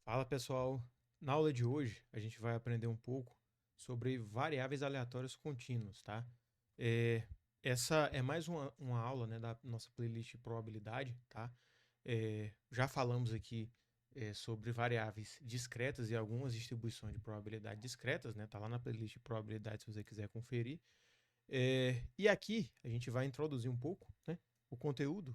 Fala pessoal, na aula de hoje a gente vai aprender um pouco sobre variáveis aleatórias contínuas, tá? É, essa é mais uma aula, né, da nossa playlist de probabilidade, tá? Já falamos aqui sobre variáveis discretas e algumas distribuições de probabilidade discretas, né? Tá lá na playlist de probabilidade se você quiser conferir. E aqui a gente vai introduzir um pouco, né, o conteúdo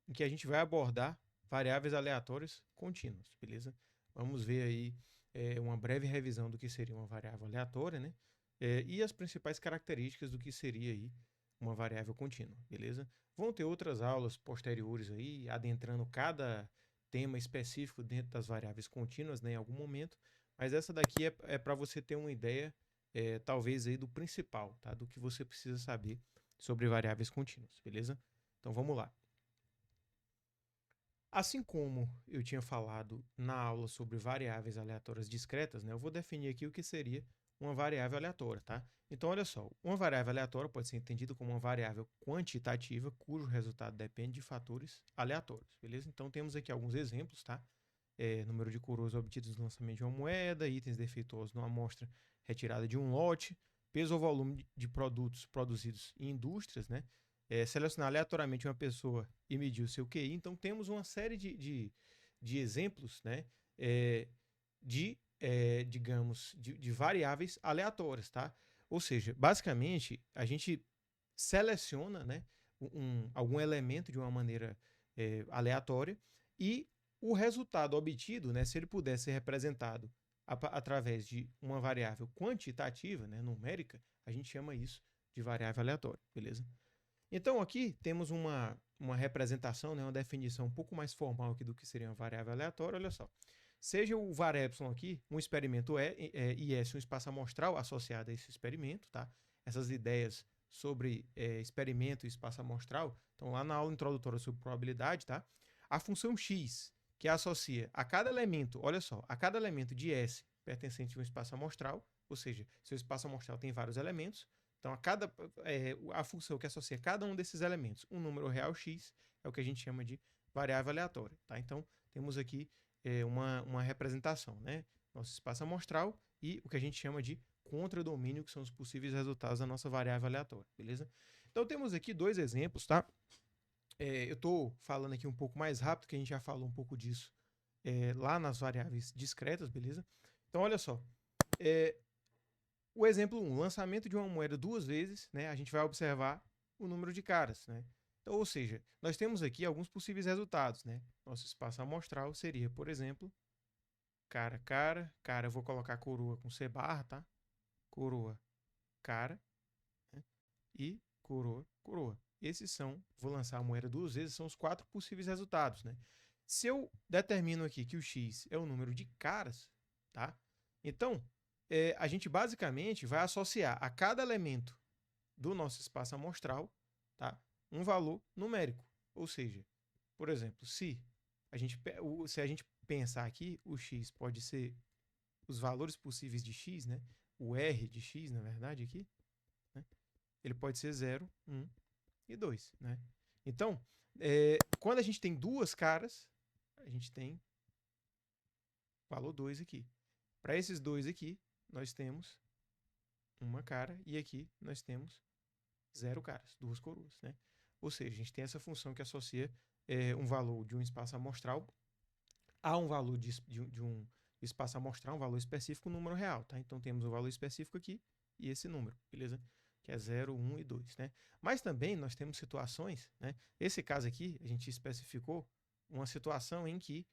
em que a gente vai abordar variáveis aleatórias contínuas, beleza? Vamos ver aí uma breve revisão do que seria uma variável aleatória, né? E as principais características do que seria aí uma variável contínua, beleza? Vão ter outras aulas posteriores aí, adentrando cada tema específico dentro das variáveis contínuas, né, em algum momento, mas essa daqui é para você ter uma ideia, talvez aí do principal, tá? Do que você precisa saber sobre variáveis contínuas, beleza? Então vamos lá. Assim como eu tinha falado na aula sobre variáveis aleatórias discretas, né, eu vou definir aqui o que seria uma variável aleatória, tá? Então, olha só, uma variável aleatória pode ser entendida como uma variável quantitativa cujo resultado depende de fatores aleatórios, beleza? Então, temos aqui alguns exemplos, tá? Número de coroas obtidos no lançamento de uma moeda, itens defeituosos numa amostra retirada de um lote, peso ou volume de produtos produzidos em indústrias, né? Selecionar aleatoriamente uma pessoa e medir o seu QI. Então, temos uma série de exemplos, né? Digamos, de variáveis aleatórias, tá? Ou seja, basicamente, a gente seleciona, né, algum elemento de uma maneira aleatória e o resultado obtido, né, se ele puder ser representado através de uma variável quantitativa, né, numérica, a gente chama isso de variável aleatória, beleza? Então aqui temos uma representação, né, uma definição um pouco mais formal aqui do que seria uma variável aleatória, olha só. Seja o var epsilon aqui um experimento e S um espaço amostral associado a esse experimento, tá? Essas ideias sobre experimento e espaço amostral estão lá na aula introdutória sobre probabilidade, tá? A função x, que associa a cada elemento, olha só, a cada elemento de S pertencente a um espaço amostral, ou seja, seu espaço amostral tem vários elementos, então, a função que associa cada um desses elementos, um número real x, é o que a gente chama de variável aleatória. Tá? Então, temos aqui uma representação, né? Nosso espaço amostral e o que a gente chama de contradomínio, que são os possíveis resultados da nossa variável aleatória, beleza? Então, temos aqui dois exemplos, tá? Eu estou falando aqui um pouco mais rápido, que a gente já falou um pouco disso lá nas variáveis discretas, beleza? Então, olha só. O exemplo 1, lançamento de uma moeda duas vezes, né, a gente vai observar o número de caras, né? Então, ou seja, nós temos aqui alguns possíveis resultados, né? Nosso espaço amostral seria, por exemplo, cara, cara, cara, eu vou colocar coroa com C barra, tá? Coroa, cara, né? E coroa, coroa. Esses são, vou lançar a moeda duas vezes, são os quatro possíveis resultados, né? Se eu determino aqui que o X é o número de caras, tá? Então, a gente basicamente vai associar a cada elemento do nosso espaço amostral, tá? Um valor numérico. Ou seja, por exemplo, se a gente pensar aqui, o x pode ser os valores possíveis de x, né? O r de x, na verdade, aqui, né? Ele pode ser 0, 1 e 2, né? Então, quando a gente tem duas caras, a gente tem valor 2 aqui. Para esses dois aqui, nós temos uma cara e aqui nós temos 0 caras, duas coroas, né? Ou seja, a gente tem essa função que associa um valor de um espaço amostral a um valor de um espaço amostral, um valor específico, um número real, tá? Então temos o um valor específico aqui e esse número, beleza? Que é 0, 1 e 2, né? Mas também nós temos situações, né? Esse caso aqui, a gente especificou uma situação em que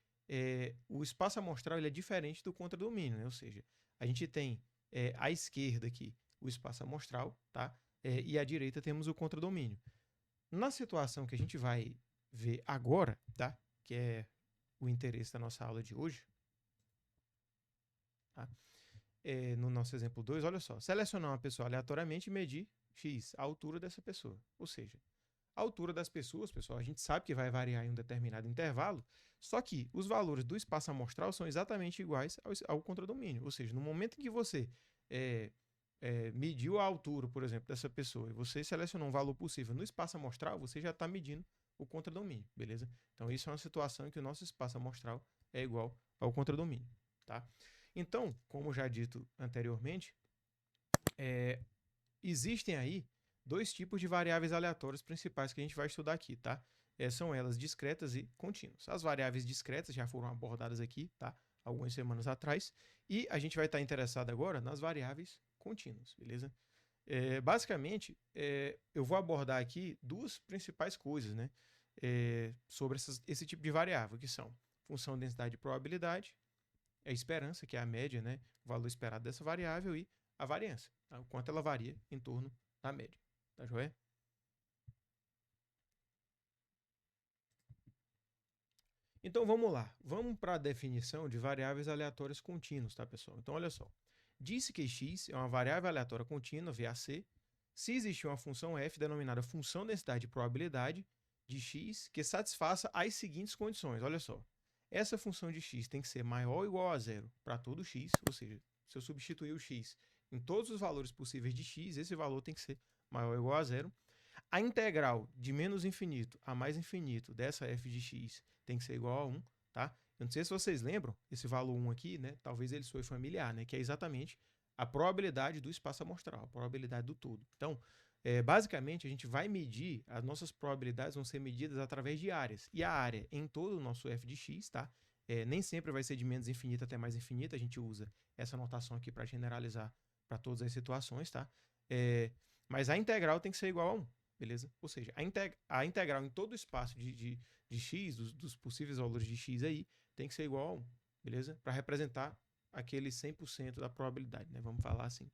o espaço amostral ele é diferente do contradomínio, né? Ou seja, a gente tem à esquerda aqui o espaço amostral, tá? E à direita temos o contradomínio. Na situação que a gente vai ver agora, tá? Que é o interesse da nossa aula de hoje, tá? No nosso exemplo 2, olha só, selecionar uma pessoa aleatoriamente e medir x, a altura dessa pessoa. Ou seja, a altura das pessoas, pessoal, a gente sabe que vai variar em um determinado intervalo, só que os valores do espaço amostral são exatamente iguais ao contradomínio. Ou seja, no momento em que você mediu a altura, por exemplo, dessa pessoa e você selecionou um valor possível no espaço amostral, você já está medindo o contradomínio, beleza? Então, isso é uma situação em que o nosso espaço amostral é igual ao contradomínio, tá? Então, como já dito anteriormente, existem aí dois tipos de variáveis aleatórias principais que a gente vai estudar aqui, tá? São elas discretas e contínuas. As variáveis discretas já foram abordadas aqui, tá? Algumas semanas atrás. E a gente vai estar interessado agora nas variáveis contínuas, beleza? Basicamente, eu vou abordar aqui duas principais coisas, né? Sobre esse tipo de variável, que são função densidade de probabilidade, a esperança, que é a média, né? O valor esperado dessa variável, e a variância, tá? O quanto ela varia em torno da média, tá joia? Então vamos lá, vamos para a definição de variáveis aleatórias contínuas, tá, pessoal? Então olha só, disse que x é uma variável aleatória contínua, VAC, se existir uma função f denominada função densidade de probabilidade de x que satisfaça as seguintes condições, olha só. Essa função de x tem que ser maior ou igual a zero para todo x, ou seja, se eu substituir o x em todos os valores possíveis de x, esse valor tem que ser maior ou igual a zero. A integral de menos infinito a mais infinito dessa f de x tem que ser igual a 1, tá? Eu não sei se vocês lembram, esse valor 1 aqui, né? Talvez ele soe familiar, né? Que é exatamente a probabilidade do espaço amostral, a probabilidade do todo. Então, basicamente, a gente vai medir, as nossas probabilidades vão ser medidas através de áreas. E a área em todo o nosso f de x, tá? Nem sempre vai ser de menos infinito até mais infinito, a gente usa essa notação aqui para generalizar para todas as situações, tá? Mas a integral tem que ser igual a 1, beleza? Ou seja, a integral em todo o espaço de x, dos possíveis valores de x aí, tem que ser igual a 1, beleza? Para representar aquele 100% da probabilidade, né? Vamos falar assim.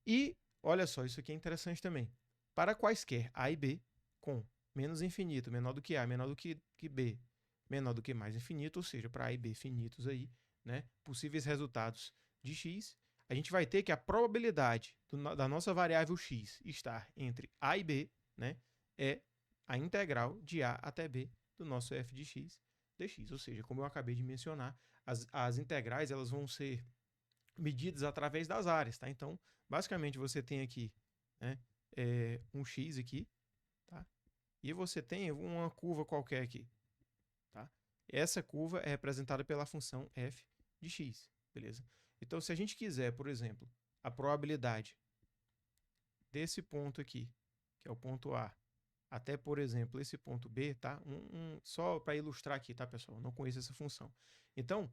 E, olha só, isso aqui é interessante também. Para quaisquer a e b, com menos infinito, menor do que a, menor do que b, menor do que mais infinito, ou seja, para a e b finitos aí, né? Possíveis resultados de x, a gente vai ter que a probabilidade da nossa variável x estar entre a e b, né? É a integral de a até b do nosso f de x dx. Ou seja, como eu acabei de mencionar, as integrais elas vão ser medidas através das áreas, tá? Então, basicamente, você tem aqui, né, um x aqui, tá? E você tem uma curva qualquer aqui, tá? Essa curva é representada pela função f de x, beleza? Então, se a gente quiser, por exemplo, a probabilidade desse ponto aqui, que é o ponto A, até, por exemplo, esse ponto B, tá? Só para ilustrar aqui, tá, pessoal? Eu não conheço essa função. Então,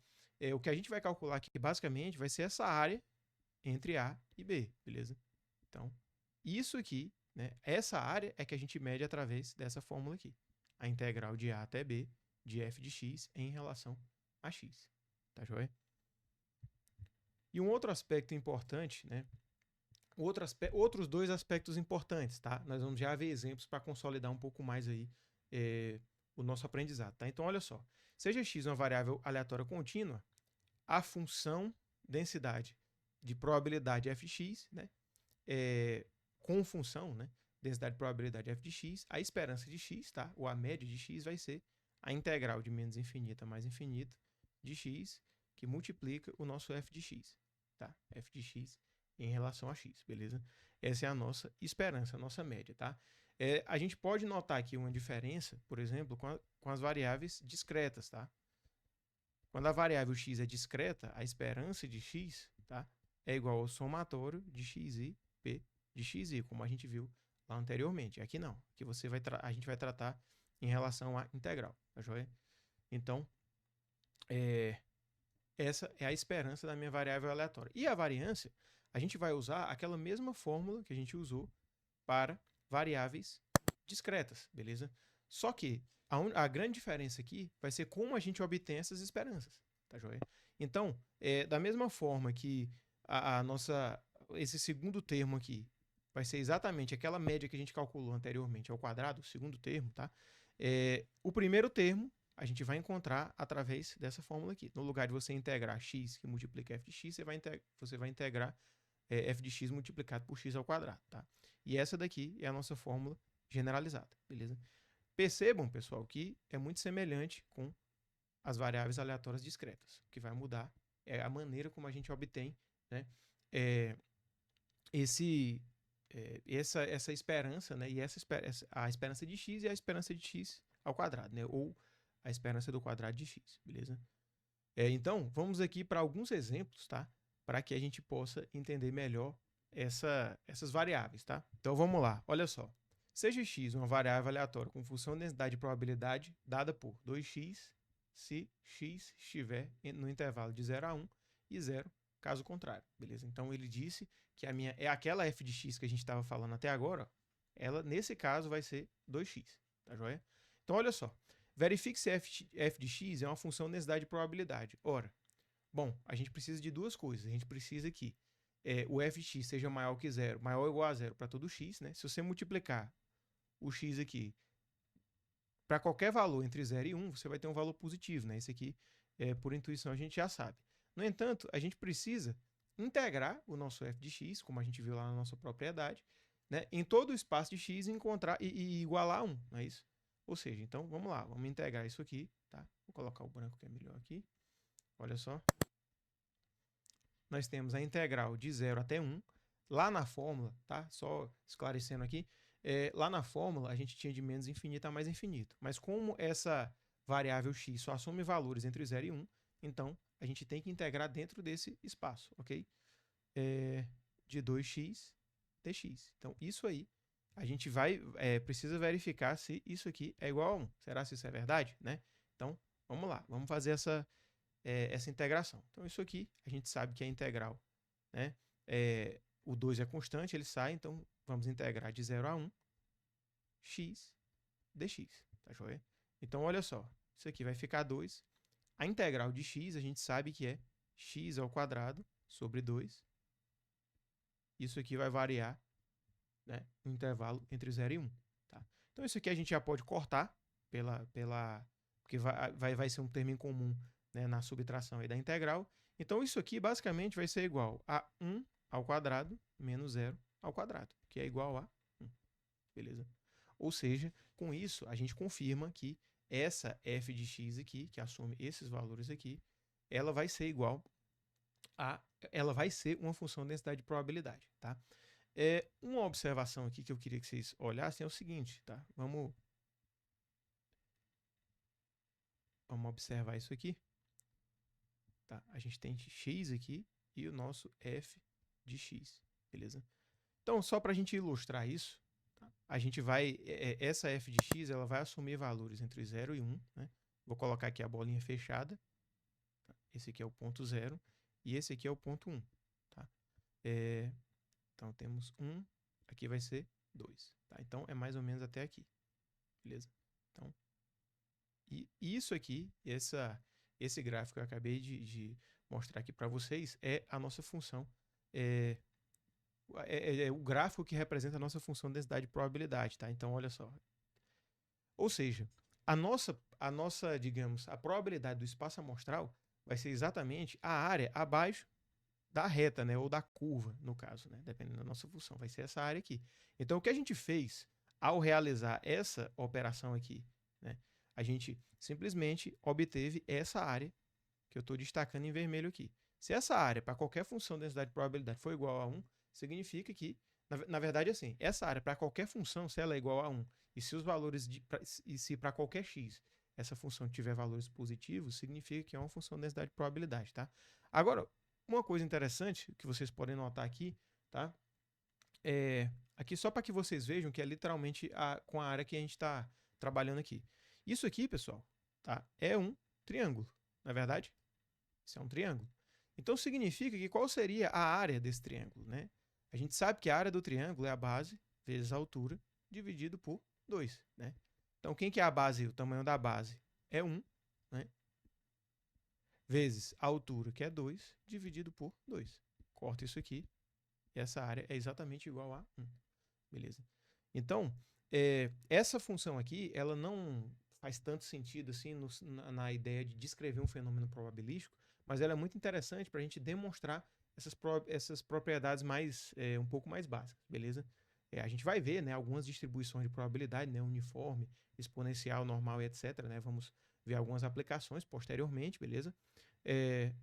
o que a gente vai calcular aqui, basicamente, vai ser essa área entre A e B, beleza? Então, isso aqui, né? Essa área é que a gente mede através dessa fórmula aqui. A integral de A até B de f de x em relação a x. Tá joia? E um outro aspecto importante, né? Outros dois aspectos importantes, tá? Nós vamos já ver exemplos para consolidar um pouco mais aí o nosso aprendizado, tá? Então, olha só. Seja x uma variável aleatória contínua, a função densidade de probabilidade fx, né? Com função, né? Densidade de probabilidade f de x, a esperança de x, tá? Ou a média de x vai ser a integral de menos infinito a mais infinito de x, que multiplica o nosso f de x, tá? F de x em relação a x, beleza? Essa é a nossa esperança, a nossa média, tá? A gente pode notar aqui uma diferença, por exemplo, com as variáveis discretas, tá? Quando a variável x é discreta, a esperança de x, tá, é igual ao somatório de xi p de xi, como a gente viu lá anteriormente. Aqui não. Aqui a gente vai tratar em relação à integral, tá joia? Então, essa é a esperança da minha variável aleatória. E a variância, a gente vai usar aquela mesma fórmula que a gente usou para variáveis discretas, beleza? Só que a grande diferença aqui vai ser como a gente obtém essas esperanças, tá joia? Então, da mesma forma que esse segundo termo aqui vai ser exatamente aquela média que a gente calculou anteriormente ao quadrado, o segundo termo, tá? O primeiro termo a gente vai encontrar através dessa fórmula aqui. No lugar de você integrar x que multiplica f de x, você vai integrar f de x multiplicado por x ao quadrado, tá? E essa daqui é a nossa fórmula generalizada, beleza? Percebam, pessoal, que é muito semelhante com as variáveis aleatórias discretas. O que vai mudar é a maneira como a gente obtém, né, essa esperança, né, e a esperança de x e a esperança de x ao quadrado, né, ou a esperança do quadrado de x, beleza? Então, vamos aqui para alguns exemplos, tá? Para que a gente possa entender melhor essas variáveis, tá? Então, vamos lá. Olha só. Seja x uma variável aleatória com função de densidade e probabilidade dada por 2x se x estiver no intervalo de 0 a 1 e 0 caso contrário, beleza? Então, ele disse que a minha é aquela f de x que a gente estava falando até agora, ó, ela, nesse caso, vai ser 2x, tá joia? Então, olha só. Verifique se f de x é uma função de densidade e probabilidade. Ora, bom, a gente precisa de duas coisas. A gente precisa que o f de x seja maior que zero, maior ou igual a zero para todo x, né? Se você multiplicar o x aqui para qualquer valor entre 0 e 1, você vai ter um valor positivo, né? Esse aqui, por intuição, a gente já sabe. No entanto, a gente precisa integrar o nosso f de x, como a gente viu lá na nossa propriedade, né, em todo o espaço de x e encontrar e igualar a 1, não é isso? Ou seja, então vamos lá, vamos integrar isso aqui, tá? Vou colocar o branco que é melhor aqui. Olha só. Nós temos a integral de 0 até 1. Lá na fórmula, tá? Só esclarecendo aqui, lá na fórmula a gente tinha de menos infinito a mais infinito. Mas como essa variável x só assume valores entre 0 e 1, então a gente tem que integrar dentro desse espaço, ok? De 2x dx. Então, isso aí, a gente precisa verificar se isso aqui é igual a 1. Será se isso é verdade, né? Então, vamos lá, vamos fazer essa integração. Então, isso aqui, a gente sabe que é integral, né? O 2 é constante, ele sai, então vamos integrar de 0 a 1 x dx, tá joia? Então, olha só, isso aqui vai ficar 2. A integral de x, a gente sabe que é x ao quadrado sobre 2. Isso aqui vai variar, né, no intervalo entre 0 e 1. Tá? Então, isso aqui a gente já pode cortar, porque vai ser um termo em comum, né, na subtração aí da integral. Então, isso aqui basicamente vai ser igual a 1 ao quadrado menos 0 ao quadrado, que é igual a 1. Beleza? Ou seja, com isso, a gente confirma que essa f de x aqui, que assume esses valores aqui, ela vai ser igual ela vai ser uma função de densidade de probabilidade, tá? Uma observação aqui que eu queria que vocês olhassem é o seguinte, tá? Vamos observar isso aqui. Tá? A gente tem x aqui e o nosso f de x, beleza? Então, só para a gente ilustrar isso, tá? A gente vai, essa f de x, ela vai assumir valores entre 0 e 1, né? Vou colocar aqui a bolinha fechada. Tá? Esse aqui é o ponto 0 e esse aqui é o ponto 1, tá? Então, temos 1, aqui vai ser 2, tá? Então, é mais ou menos até aqui, beleza? Então, e isso aqui, esse gráfico que eu acabei de mostrar aqui para vocês, é a nossa função, o gráfico que representa a nossa função de densidade de probabilidade, tá? Então, olha só. Ou seja, a nossa, digamos, a probabilidade do espaço amostral vai ser exatamente a área abaixo da reta, né, ou da curva, no caso, né, dependendo da nossa função, vai ser essa área aqui. Então, o que a gente fez ao realizar essa operação aqui, né, a gente simplesmente obteve essa área que eu estou destacando em vermelho aqui. Se essa área, para qualquer função de densidade de probabilidade, for igual a 1, significa que, na verdade, assim, essa área, para qualquer função, se ela é igual a 1, e se os valores e se para qualquer x essa função tiver valores positivos, significa que é uma função de densidade de probabilidade, tá? Agora, uma coisa interessante que vocês podem notar aqui, tá? Aqui só para que vocês vejam que é literalmente com a área que a gente está trabalhando aqui. Isso aqui, pessoal, tá? É um triângulo, não é verdade? Isso é um triângulo. Então, significa que qual seria a área desse triângulo, né? A gente sabe que a área do triângulo é a base vezes a altura dividido por 2, né? Então, quem que é a base? O tamanho da base é 1, né? Vezes a altura, que é 2, dividido por 2. Corta isso aqui, e essa área é exatamente igual a 1. Beleza? Então, essa função aqui, ela não faz tanto sentido assim na ideia de descrever um fenômeno probabilístico, mas ela é muito interessante para a gente demonstrar essas propriedades um pouco mais básicas, beleza? A gente vai ver, né, algumas distribuições de probabilidade, né, uniforme, exponencial, normal e etc. Né? Vamos ver algumas aplicações posteriormente, beleza?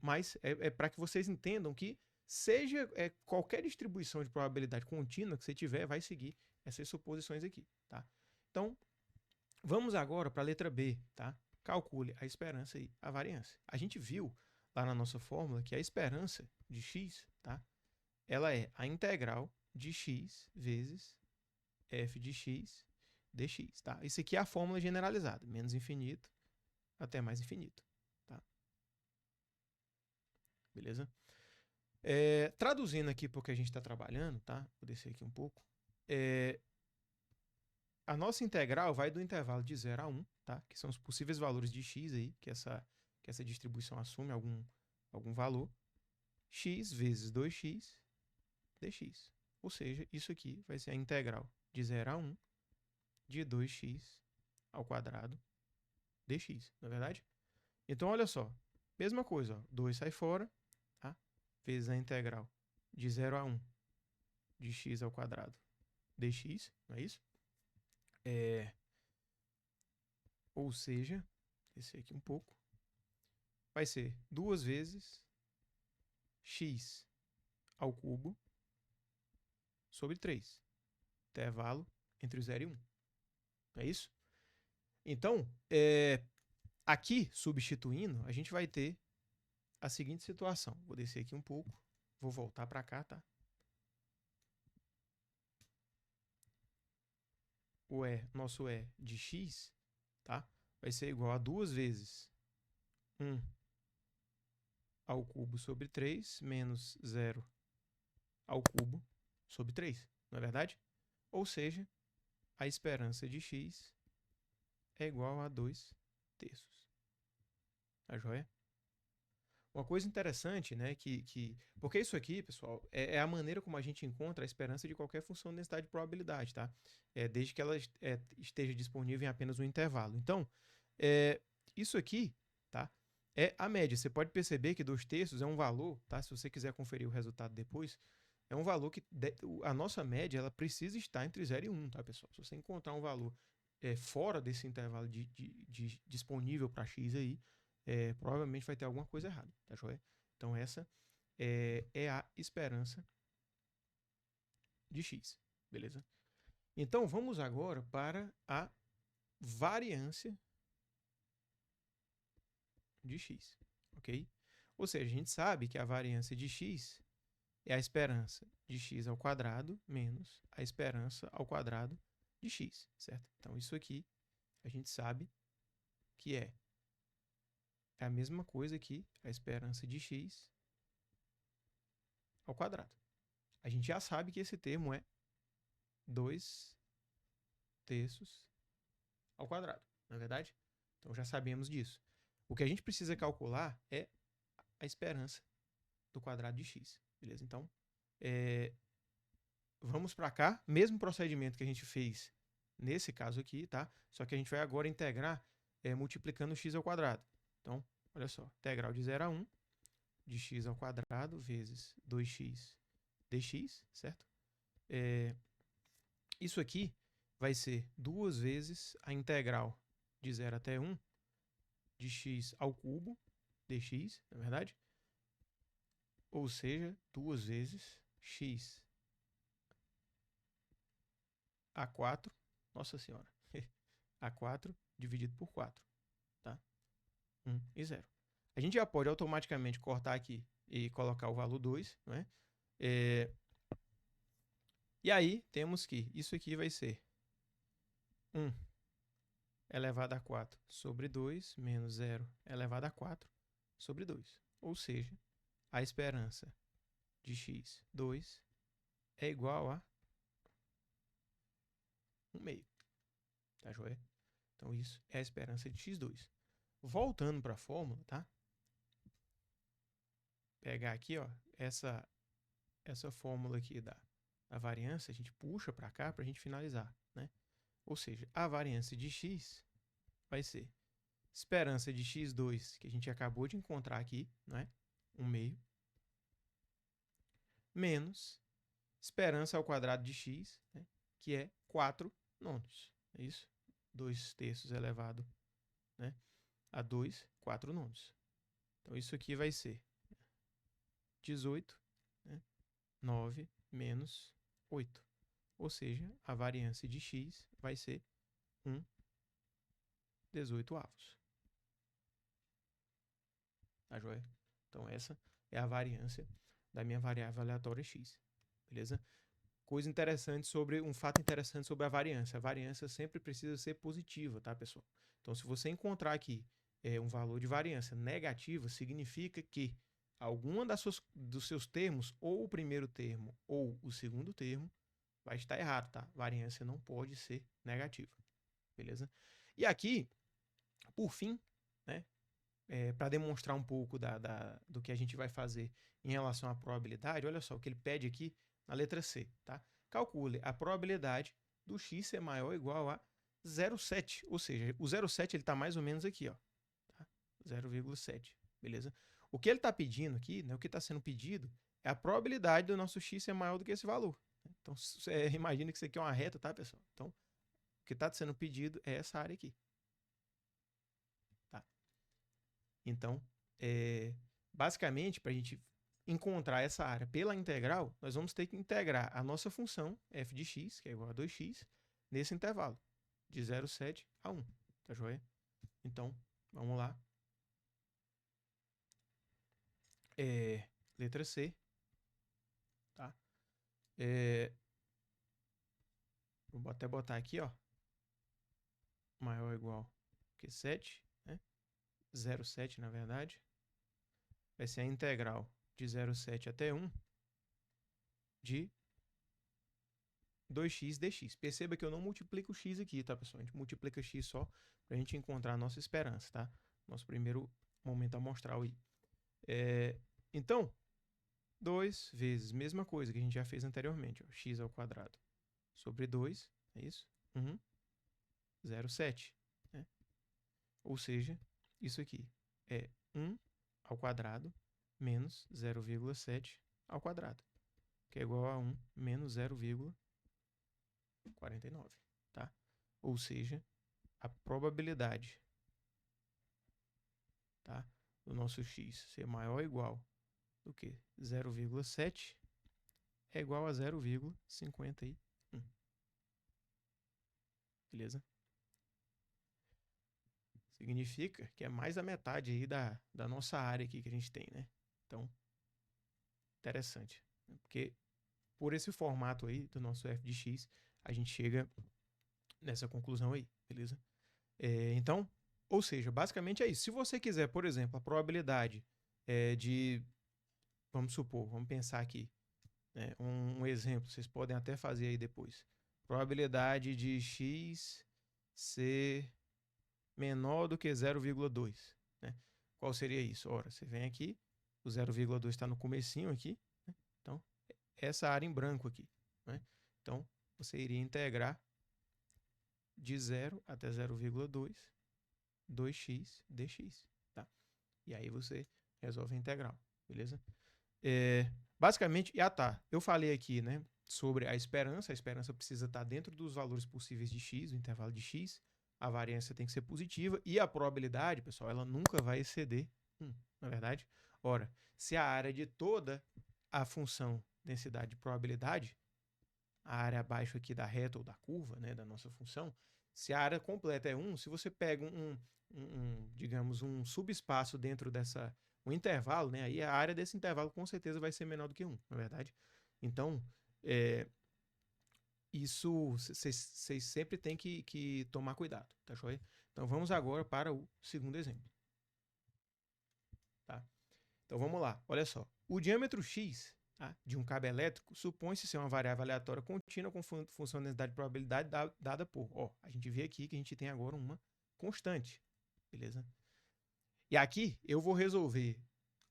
Mas é para que vocês entendam que seja qualquer distribuição de probabilidade contínua que você tiver, vai seguir essas suposições aqui, tá? Então, vamos agora para a letra B, tá? Calcule a esperança e a variância. A gente viu lá na nossa fórmula que a esperança de x, tá? Ela é a integral de x vezes f de x dx, tá? Isso aqui é a fórmula generalizada, menos infinito até mais infinito, tá? Beleza? Traduzindo aqui porque a gente está trabalhando, tá? Vou descer aqui um pouco. A nossa integral vai do intervalo de 0 a 1, tá? Que são os possíveis valores de x aí, que essa distribuição assume algum valor. X vezes 2x dx. Ou seja, isso aqui vai ser a integral de 0 a 1 de 2x ao quadrado dx, não é verdade? Então, olha só. Mesma coisa, ó, 2 sai fora, tá? Vezes a integral de 0 a 1 de x ao quadrado dx, não é isso? Ou seja, descer aqui um pouco, vai ser 2 vezes x ao cubo sobre 3. Intervalo entre o 0 e 1. Não é isso? Então, aqui, substituindo, a gente vai ter a seguinte situação. Vou descer aqui um pouco, vou voltar para cá, tá? Nosso E de x, tá? Vai ser igual a 2 vezes 1 ao cubo sobre 3 menos 0 ao cubo sobre 3, não é verdade? Ou seja, a esperança de x é igual a 2 terços. Tá joia? Uma coisa interessante, né, porque isso aqui, pessoal, é a maneira como a gente encontra a esperança de qualquer função de densidade de probabilidade, tá? Desde que ela esteja disponível em apenas um intervalo. Então, isso aqui, tá? É a média. Você pode perceber que 2 terços é um valor, tá? Se você quiser conferir o resultado depois, é um valor que a nossa média ela precisa estar entre 0 e 1, tá, pessoal? Se você encontrar um valor fora desse intervalo de disponível para x aí, provavelmente vai ter alguma coisa errada, tá joia? Então, essa é a esperança de x, beleza? Então, vamos agora para a variância de x, ok? Ou seja, a gente sabe que a variância de x é a esperança de x ao quadrado menos a esperança ao quadrado de x, certo? Então, isso aqui a gente sabe que é a mesma coisa que a esperança de x ao quadrado. A gente já sabe que esse termo é 2 terços ao quadrado, não é verdade? Então, já sabemos disso. O que a gente precisa calcular é a esperança do quadrado de x, beleza? Então, vamos para cá, mesmo procedimento que a gente fez nesse caso aqui, tá? Só que a gente vai agora integrar multiplicando x ao quadrado. Então, olha só, integral de 0 a 1 de x ao quadrado vezes 2x dx, certo? Isso aqui vai ser 2 vezes a integral de 0 até 1 de x ao cubo dx, não é verdade? Ou seja, 2 vezes x a 4, nossa senhora, a 4 dividido por 4, tá? 1 e 0. A gente já pode automaticamente cortar aqui e colocar o valor 2, não é? E aí, temos que isso aqui vai ser 1 elevado a 4 sobre 2 menos 0 elevado a 4 sobre 2. Ou seja, a esperança de x2 é igual a 1/2. Tá joia? Então, isso é a esperança de x2. Voltando para a fórmula, tá? Pegar aqui, ó, essa fórmula aqui da variância, a gente puxa para cá para a gente finalizar, né? Ou seja, a variância de x vai ser esperança de x2, que a gente acabou de encontrar aqui, né? 1/2, menos esperança ao quadrado de x, né? Que é 4 nonos. É isso? 2 terços elevado, né? A 2, 4 nonos. Então, isso aqui vai ser 18, né? 9 menos 8. Ou seja, a variância de x vai ser 1/18. Tá joia? Então, essa é a variância da minha variável aleatória x, beleza? Coisa interessante sobre, um fato interessante sobre a variância sempre precisa ser positiva, tá, pessoal? Então, se você encontrar aqui um valor de variância negativa, significa que alguma dos seus termos, ou o primeiro termo ou o segundo termo, vai estar errado, tá? Variância não pode ser negativa, beleza? E aqui, por fim, né, para demonstrar um pouco do que a gente vai fazer em relação à probabilidade, olha só o que ele pede aqui na letra C, tá? Calcule a probabilidade do x ser maior ou igual a 0,7, ou seja, o 0,7 ele está mais ou menos aqui, ó, tá? 0,7, beleza? O que ele está pedindo aqui, né, o que está sendo pedido é a probabilidade do nosso x ser maior do que esse valor. Então, imagina que isso aqui é uma reta, tá, pessoal? Então, o que está sendo pedido é essa área aqui. Tá? Então, basicamente, para a gente encontrar essa área pela integral, nós vamos ter que integrar a nossa função f de x, que é igual a 2x, nesse intervalo, de 0,7 a 1. Tá joia? Então, vamos lá. Letra C. Tá? Vou até botar aqui, ó, maior ou igual que 7, né? 0,7 na verdade. Vai ser a integral de 0,7 até 1 de 2x dx. Perceba que eu não multiplico o x aqui, tá, pessoal? A gente multiplica x só para a gente encontrar a nossa esperança, tá? Nosso primeiro momento amostral aí. Então, 2 vezes, mesma coisa que a gente já fez anteriormente, ó, x ao quadrado sobre 2, é isso? 0,7, né? Ou seja, isso aqui é 1 ao quadrado menos 0,7 ao quadrado, que é igual a 1 menos 0,49, tá? Ou seja, a probabilidade, tá, do nosso x ser maior ou igual do que 0,7 é igual a 0,51. Beleza? Significa que é mais da metade aí da nossa área aqui que a gente tem, né? Então, interessante. Porque por esse formato aí do nosso f de x, a gente chega nessa conclusão aí, beleza? Então, ou seja, basicamente é isso. Se você quiser, por exemplo, a probabilidade vamos supor, vamos pensar aqui, né, um exemplo, vocês podem até fazer aí depois. Probabilidade de x ser menor do que 0,2, né? Qual seria isso? Ora, você vem aqui, o 0,2 está no comecinho aqui, né? Então, essa área em branco aqui, né? Então, você iria integrar de 0 até 0,2, 2x dx, tá? E aí você resolve a integral, beleza? Basicamente, eu falei aqui, né, sobre a esperança precisa estar dentro dos valores possíveis de x, do intervalo de x, a variância tem que ser positiva, e a probabilidade, pessoal, ela nunca vai exceder 1, não é verdade? Ora, se a área de toda a função densidade de probabilidade, a área abaixo aqui da reta ou da curva, né, da nossa função, se a área completa é 1, se você pega digamos, um subespaço dentro dessa, um intervalo, né, aí a área desse intervalo com certeza vai ser menor do que 1, não é verdade? Então, isso vocês sempre têm que tomar cuidado, tá joia? Então, vamos agora para o segundo exemplo. Tá? Então, vamos lá, olha só. O diâmetro x, tá, de um cabo elétrico supõe-se ser uma variável aleatória contínua com função de densidade de probabilidade dada por... Ó, a gente vê aqui que a gente tem agora uma constante, beleza? E aqui eu vou resolver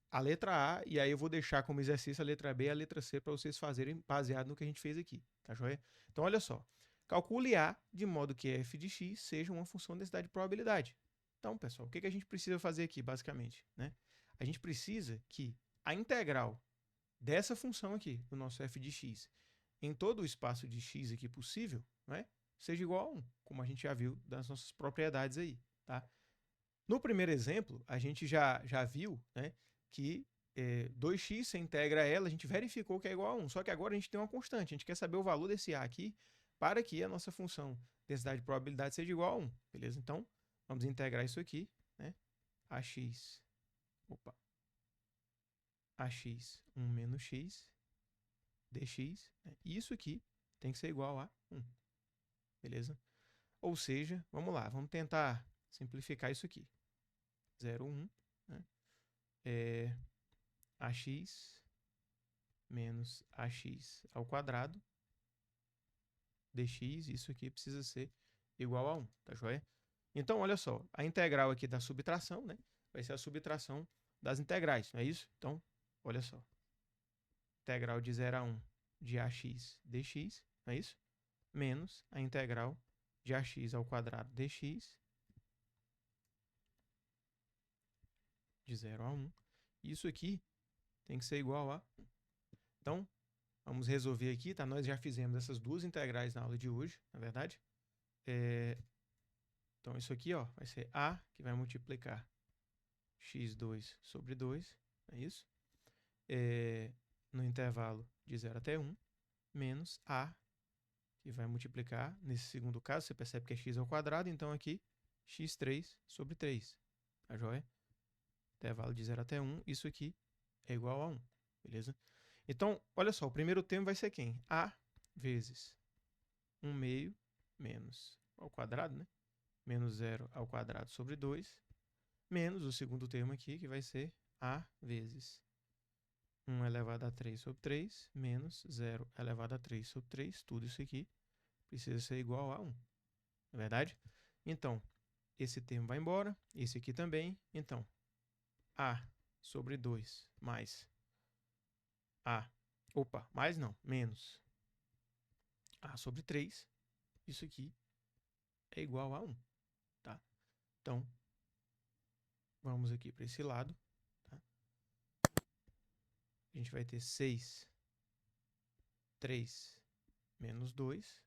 a letra A e aí eu vou deixar como exercício a letra B e a letra C para vocês fazerem baseado no que a gente fez aqui, tá joia? Então, olha só. Calcule A de modo que f de x seja uma função de densidade de probabilidade. Então, pessoal, o que a gente precisa fazer aqui, basicamente, né? A gente precisa que a integral dessa função aqui, do nosso f de x, em todo o espaço de x aqui possível, né, seja igual a 1, como a gente já viu das nossas propriedades aí, tá? No primeiro exemplo, a gente já viu, né, que 2x, você integra ela, a gente verificou que é igual a 1, só que agora a gente tem uma constante, a gente quer saber o valor desse a aqui para que a nossa função densidade de probabilidade seja igual a 1, beleza? Então, vamos integrar isso aqui, né, ax, AX 1 menos X dx, né? Isso aqui tem que ser igual a 1, beleza? Ou seja, vamos lá, vamos tentar simplificar isso aqui. 0, 1, né? AX menos AX ao quadrado dx, isso aqui precisa ser igual a 1, tá joia? Então, olha só, a integral aqui da subtração, né? Vai ser a subtração das integrais, não é isso? Então, olha só. Integral de 0 a 1 de AX dx, não é isso? Menos a integral de AX ao quadrado dx de 0 a 1. Isso aqui tem que ser igual a 1. Então, vamos resolver aqui, tá? Nós já fizemos essas duas integrais na aula de hoje, na verdade. Então, isso aqui, ó, vai ser A, que vai multiplicar x2 sobre 2, é isso? No intervalo de 0 até 1, menos A, que vai multiplicar, nesse segundo caso, você percebe que é x ao quadrado, então aqui, x3 sobre 3, tá joia? Intervalo de 0 até 1, isso aqui é igual a 1, beleza? Então, olha só, o primeiro termo vai ser quem? A vezes 1 meio menos ao quadrado, né? Menos 0 ao quadrado sobre 2, menos o segundo termo aqui, que vai ser A vezes 1 elevado a 3 sobre 3, menos 0 elevado a 3 sobre 3, tudo isso aqui precisa ser igual a 1, não é verdade? Então, esse termo vai embora, esse aqui também, então, A sobre 2 mais menos A sobre 3, isso aqui é igual a 1, tá? Então, vamos aqui para esse lado, tá? A gente vai ter 6, 3 menos 2,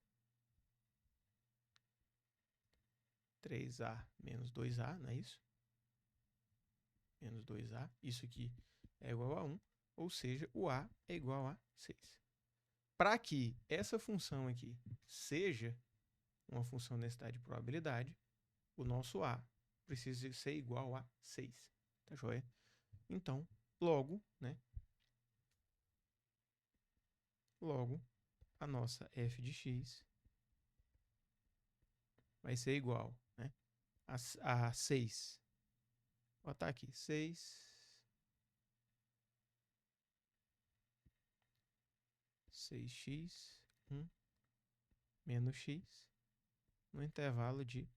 3A menos 2A, não é isso? Menos 2A, isso aqui é igual a 1, ou seja, o A é igual a 6. Para que essa função aqui seja uma função de densidade de probabilidade, o nosso A precisa ser igual a 6, tá joia? Então, logo, né? Logo, a nossa f de x vai ser igual, né, a 6. Vou botar aqui, 6x, 1 menos x, no intervalo de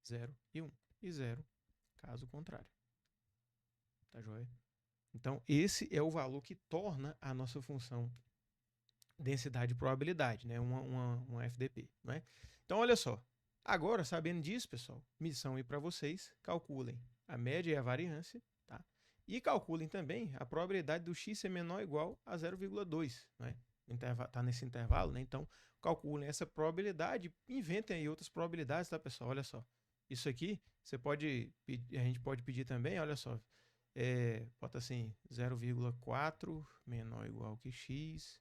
0 e 1. E 0, caso contrário. Tá joia? Então, esse é o valor que torna a nossa função densidade de probabilidade, né? Uma FDP, não é? Então, olha só. Agora, sabendo disso, pessoal, missão aí para vocês, calculem a média e a variância, tá? E calculem também a probabilidade do x ser menor ou igual a 0,2, né? Tá nesse intervalo, né? Então, calculem essa probabilidade, inventem aí outras probabilidades, tá, pessoal? Olha só. Isso aqui, a gente pode pedir também, olha só, bota assim, 0,4 menor ou igual que x,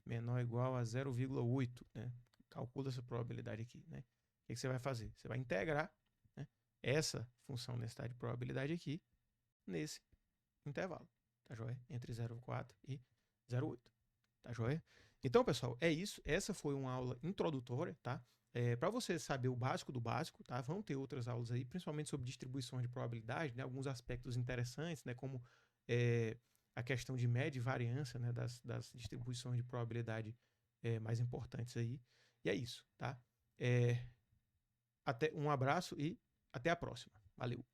menor ou igual a 0,8, né? Calcula essa probabilidade aqui, né? O que você vai fazer? Você vai integrar, né, essa função densidade de probabilidade aqui nesse intervalo, tá joia? Entre 0,4 e 0,8, tá joia? Então, pessoal, é isso. Essa foi uma aula introdutória, tá? Para você saber o básico do básico, tá? Vão ter outras aulas aí, principalmente sobre distribuições de probabilidade, né? Alguns aspectos interessantes, né? Como a questão de média e variância, né? Das distribuições de probabilidade mais importantes aí. E é isso, tá? Um abraço e até a próxima. Valeu!